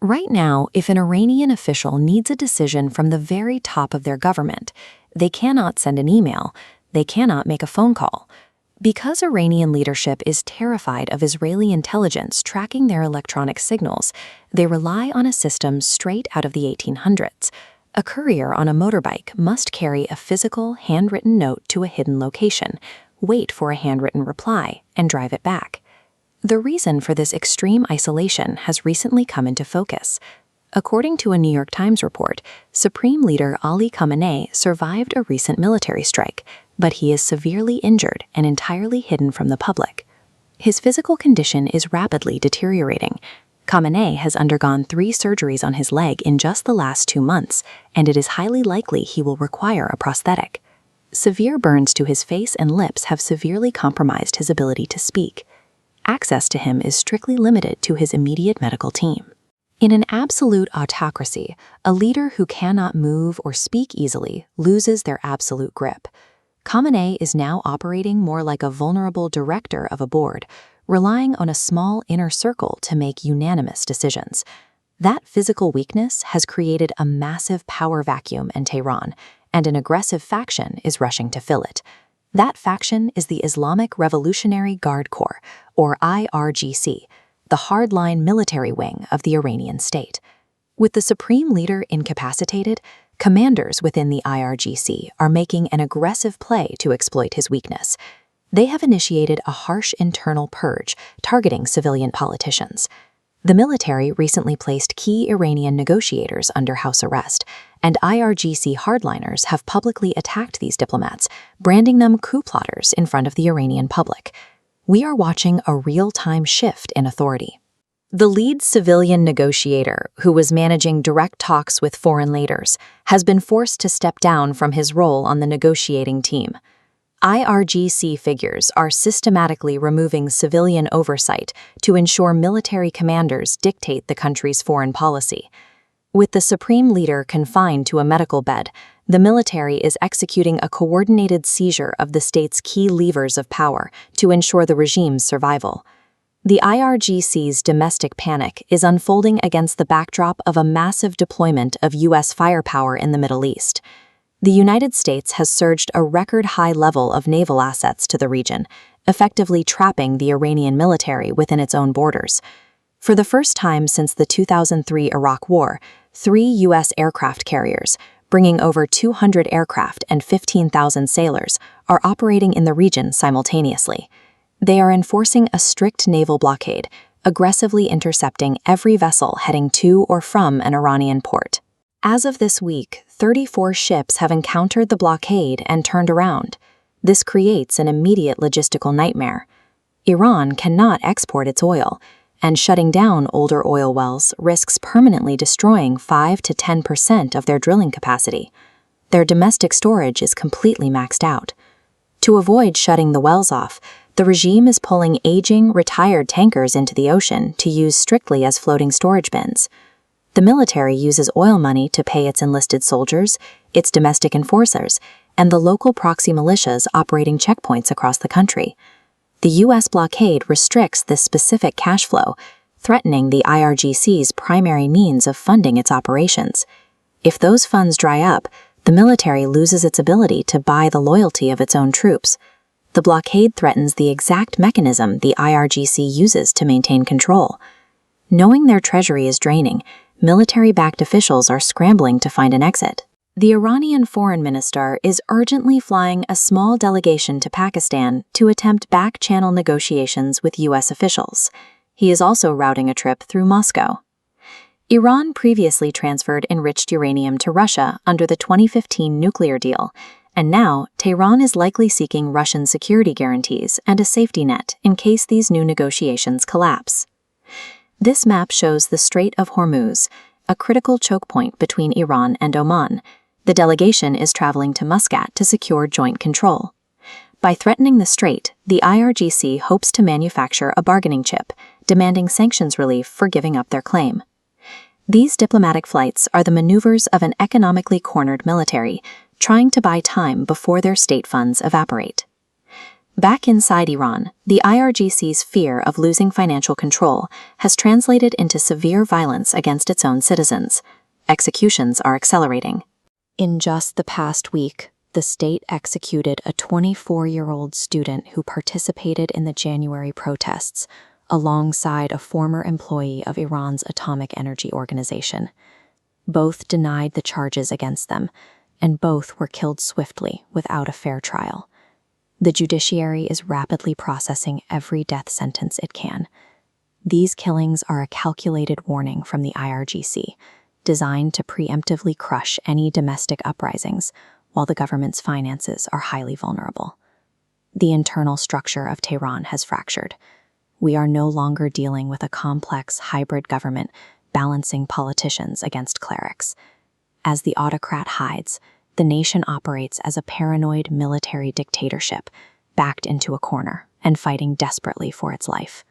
Right now, if an Iranian official needs a decision from the very top of their government, they cannot send an email, they cannot make a phone call. Because Iranian leadership is terrified of Israeli intelligence tracking their electronic signals, they rely on a system straight out of the 1800s. A courier on a motorbike must carry a physical, handwritten note to a hidden location, wait for a handwritten reply, and drive it back. The reason for this extreme isolation has recently come into focus. According to a New York Times report, Supreme Leader Ali Khamenei survived a recent military strike, but he is severely injured and entirely hidden from the public. His physical condition is rapidly deteriorating. Khamenei has undergone 3 surgeries on his leg in just the last 2 months, and it is highly likely he will require a prosthetic. Severe burns to his face and lips have severely compromised his ability to speak. Access to him is strictly limited to his immediate medical team. In an absolute autocracy, a leader who cannot move or speak easily loses their absolute grip. Khamenei is now operating more like a vulnerable director of a board, relying on a small inner circle to make unanimous decisions. That physical weakness has created a massive power vacuum in Tehran, and an aggressive faction is rushing to fill it. That faction is the Islamic Revolutionary Guard Corps, or IRGC, the hardline military wing of the Iranian state. With the supreme leader incapacitated, commanders within the IRGC are making an aggressive play to exploit his weakness. They have initiated a harsh internal purge targeting civilian politicians. The military recently placed key Iranian negotiators under house arrest, and IRGC hardliners have publicly attacked these diplomats, branding them coup plotters in front of the Iranian public. We are watching a real-time shift in authority. The lead civilian negotiator, who was managing direct talks with foreign leaders, has been forced to step down from his role on the negotiating team. IRGC figures are systematically removing civilian oversight to ensure military commanders dictate the country's foreign policy. With the supreme leader confined to a medical bed, the military is executing a coordinated seizure of the state's key levers of power to ensure the regime's survival. The IRGC's domestic panic is unfolding against the backdrop of a massive deployment of U.S. firepower in the Middle East. The United States has surged a record-high level of naval assets to the region, effectively trapping the Iranian military within its own borders. For the first time since the 2003 Iraq War, 3 U.S. aircraft carriers, bringing over 200 aircraft and 15,000 sailors, are operating in the region simultaneously. They are enforcing a strict naval blockade, aggressively intercepting every vessel heading to or from an Iranian port. As of this week, 34 ships have encountered the blockade and turned around. This creates an immediate logistical nightmare. Iran cannot export its oil, and shutting down older oil wells risks permanently destroying 5 to 10% of their drilling capacity. Their domestic storage is completely maxed out. To avoid shutting the wells off, the regime is pulling aging, retired tankers into the ocean to use strictly as floating storage bins. The military uses oil money to pay its enlisted soldiers, its domestic enforcers, and the local proxy militias operating checkpoints across the country. The U.S. blockade restricts this specific cash flow, threatening the IRGC's primary means of funding its operations. If those funds dry up, the military loses its ability to buy the loyalty of its own troops. The blockade threatens the exact mechanism the IRGC uses to maintain control. Knowing their treasury is draining, military-backed officials are scrambling to find an exit. The Iranian foreign minister is urgently flying a small delegation to Pakistan to attempt back-channel negotiations with U.S. officials. He is also routing a trip through Moscow. Iran previously transferred enriched uranium to Russia under the 2015 nuclear deal, and now Tehran is likely seeking Russian security guarantees and a safety net in case these new negotiations collapse. This map shows the Strait of Hormuz, a critical choke point between Iran and Oman. The delegation is traveling to Muscat to secure joint control. By threatening the strait, the IRGC hopes to manufacture a bargaining chip, demanding sanctions relief for giving up their claim. These diplomatic flights are the maneuvers of an economically cornered military, trying to buy time before their state funds evaporate. Back inside Iran, the IRGC's fear of losing financial control has translated into severe violence against its own citizens. Executions are accelerating. In just the past week, the state executed a 24-year-old student who participated in the January protests, alongside a former employee of Iran's atomic energy organization. Both denied the charges against them, and both were killed swiftly without a fair trial. The judiciary is rapidly processing every death sentence it can. These killings are a calculated warning from the IRGC, designed to preemptively crush any domestic uprisings while the government's finances are highly vulnerable. The internal structure of Tehran has fractured. We are no longer dealing with a complex hybrid government balancing politicians against clerics. As the autocrat hides, the nation operates as a paranoid military dictatorship, backed into a corner and fighting desperately for its life.